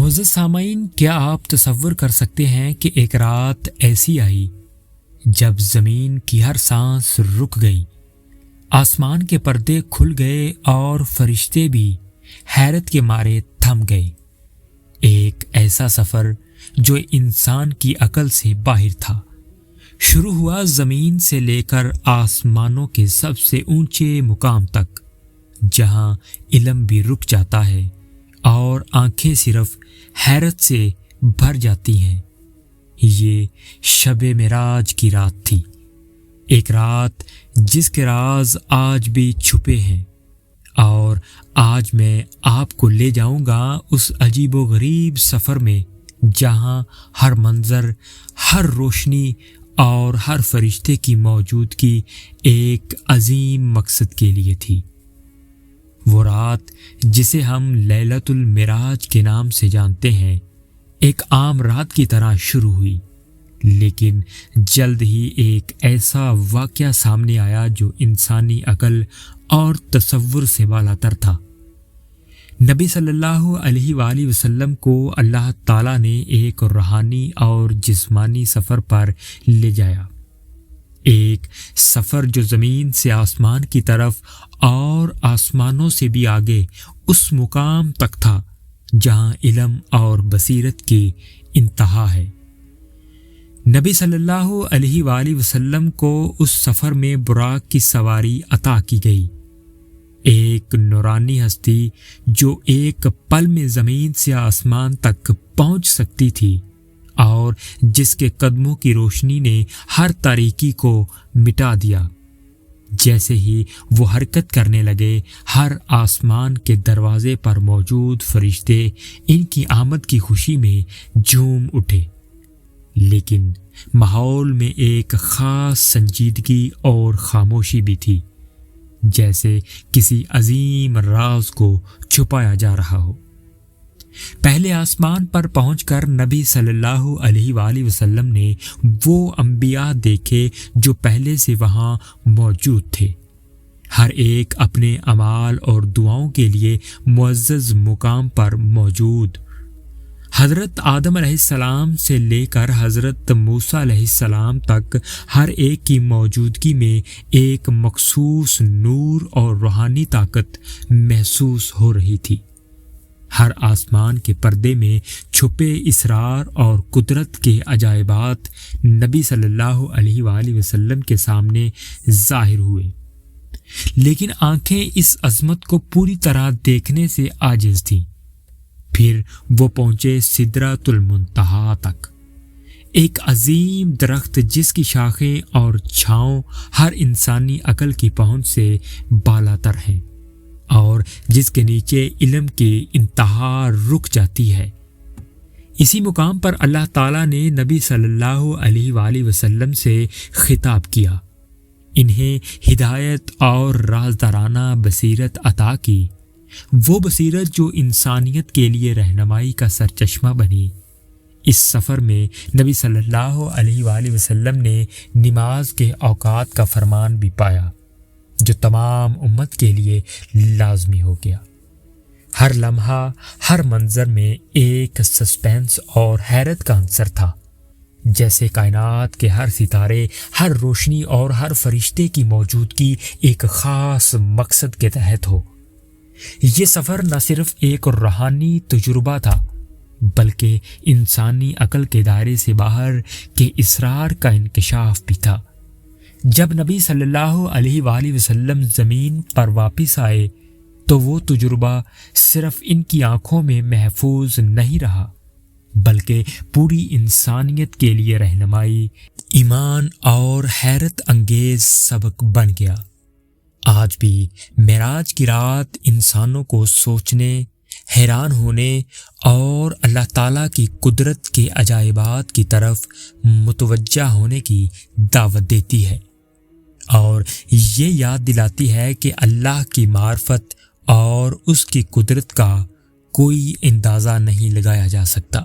معزز سامعین، کیا آپ تصور کر سکتے ہیں کہ ایک رات ایسی آئی جب زمین کی ہر سانس رک گئی، آسمان کے پردے کھل گئے اور فرشتے بھی حیرت کے مارے تھم گئے۔ ایک ایسا سفر جو انسان کی عقل سے باہر تھا، شروع ہوا زمین سے لے کر آسمانوں کے سب سے اونچے مقام تک، جہاں علم بھی رک جاتا ہے اور آنکھیں صرف حیرت سے بھر جاتی ہیں۔ یہ شب معراج کی رات تھی، ایک رات جس کے راز آج بھی چھپے ہیں، اور آج میں آپ کو لے جاؤں گا اس عجیب و غریب سفر میں جہاں ہر منظر، ہر روشنی اور ہر فرشتے کی موجودگی ایک عظیم مقصد کے لیے تھی۔ وہ رات جسے ہم لیلۃ المعراج کے نام سے جانتے ہیں، ایک عام رات کی طرح شروع ہوئی، لیکن جلد ہی ایک ایسا واقعہ سامنے آیا جو انسانی عقل اور تصور سے بالاتر تھا۔ نبی صلی اللہ علیہ وآلہ وسلم کو اللہ تعالیٰ نے ایک روحانی اور جسمانی سفر پر لے جایا، ایک سفر جو زمین سے آسمان کی طرف اور آسمانوں سے بھی آگے اس مقام تک تھا جہاں علم اور بصیرت کی انتہا ہے۔ نبی صلی اللہ علیہ وآلہ وسلم کو اس سفر میں براق کی سواری عطا کی گئی، ایک نورانی ہستی جو ایک پل میں زمین سے آسمان تک پہنچ سکتی تھی اور جس کے قدموں کی روشنی نے ہر تاریکی کو مٹا دیا۔ جیسے ہی وہ حرکت کرنے لگے، ہر آسمان کے دروازے پر موجود فرشتے ان کی آمد کی خوشی میں جھوم اٹھے، لیکن ماحول میں ایک خاص سنجیدگی اور خاموشی بھی تھی، جیسے کسی عظیم راز کو چھپایا جا رہا ہو۔ پہلے آسمان پر پہنچ کر نبی صلی اللہ علیہ وآلہ وسلم نے وہ انبیاء دیکھے جو پہلے سے وہاں موجود تھے، ہر ایک اپنے اعمال اور دعاؤں کے لیے معزز مقام پر موجود۔ حضرت آدم علیہ السلام سے لے کر حضرت موسیٰ علیہ السلام تک ہر ایک کی موجودگی میں ایک مخصوص نور اور روحانی طاقت محسوس ہو رہی تھی۔ ہر آسمان کے پردے میں چھپے اسرار اور قدرت کے عجائبات نبی صلی اللہ علیہ وآلہ وسلم کے سامنے ظاہر ہوئے، لیکن آنکھیں اس عظمت کو پوری طرح دیکھنے سے عاجز تھیں۔ پھر وہ پہنچے سدرۃ المنتہا تک، ایک عظیم درخت جس کی شاخیں اور چھاؤں ہر انسانی عقل کی پہنچ سے بالاتر ہیں اور جس کے نیچے علم کی انتہا رک جاتی ہے۔ اسی مقام پر اللہ تعالیٰ نے نبی صلی اللہ علیہ وآلہ وسلم سے خطاب کیا، انہیں ہدایت اور رازدارانہ بصیرت عطا کی، وہ بصیرت جو انسانیت کے لیے رہنمائی کا سرچشمہ بنی۔ اس سفر میں نبی صلی اللہ علیہ وآلہ وسلم نے نماز کے اوقات کا فرمان بھی پایا، جو تمام امت کے لیے لازمی ہو گیا۔ ہر لمحہ، ہر منظر میں ایک سسپینس اور حیرت کا عنصر تھا، جیسے کائنات کے ہر ستارے، ہر روشنی اور ہر فرشتے کی موجودگی ایک خاص مقصد کے تحت ہو۔ یہ سفر نہ صرف ایک روحانی تجربہ تھا، بلکہ انسانی عقل کے دائرے سے باہر کے اسرار کا انکشاف بھی تھا۔ جب نبی صلی اللہ علیہ وآلہ وسلم زمین پر واپس آئے تو وہ تجربہ صرف ان کی آنکھوں میں محفوظ نہیں رہا، بلکہ پوری انسانیت کے لیے رہنمائی، ایمان اور حیرت انگیز سبق بن گیا۔ آج بھی معراج کی رات انسانوں کو سوچنے، حیران ہونے اور اللہ تعالیٰ کی قدرت کے عجائبات کی طرف متوجہ ہونے کی دعوت دیتی ہے، اور یہ یاد دلاتی ہے کہ اللہ کی معرفت اور اس کی قدرت کا کوئی اندازہ نہیں لگایا جا سکتا۔